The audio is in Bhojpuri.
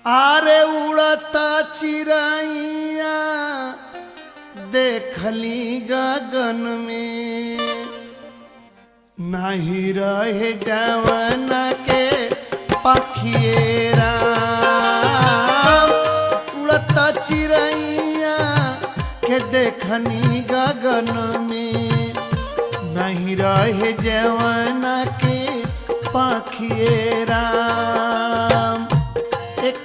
आरे उड़ता चिड़ैया देखली गगन में, नहीं रहे जवन के पखिए राम। उड़ता चिड़ैया के देखनी गगन में, नहीं रहे जवन के पखिए राम। एक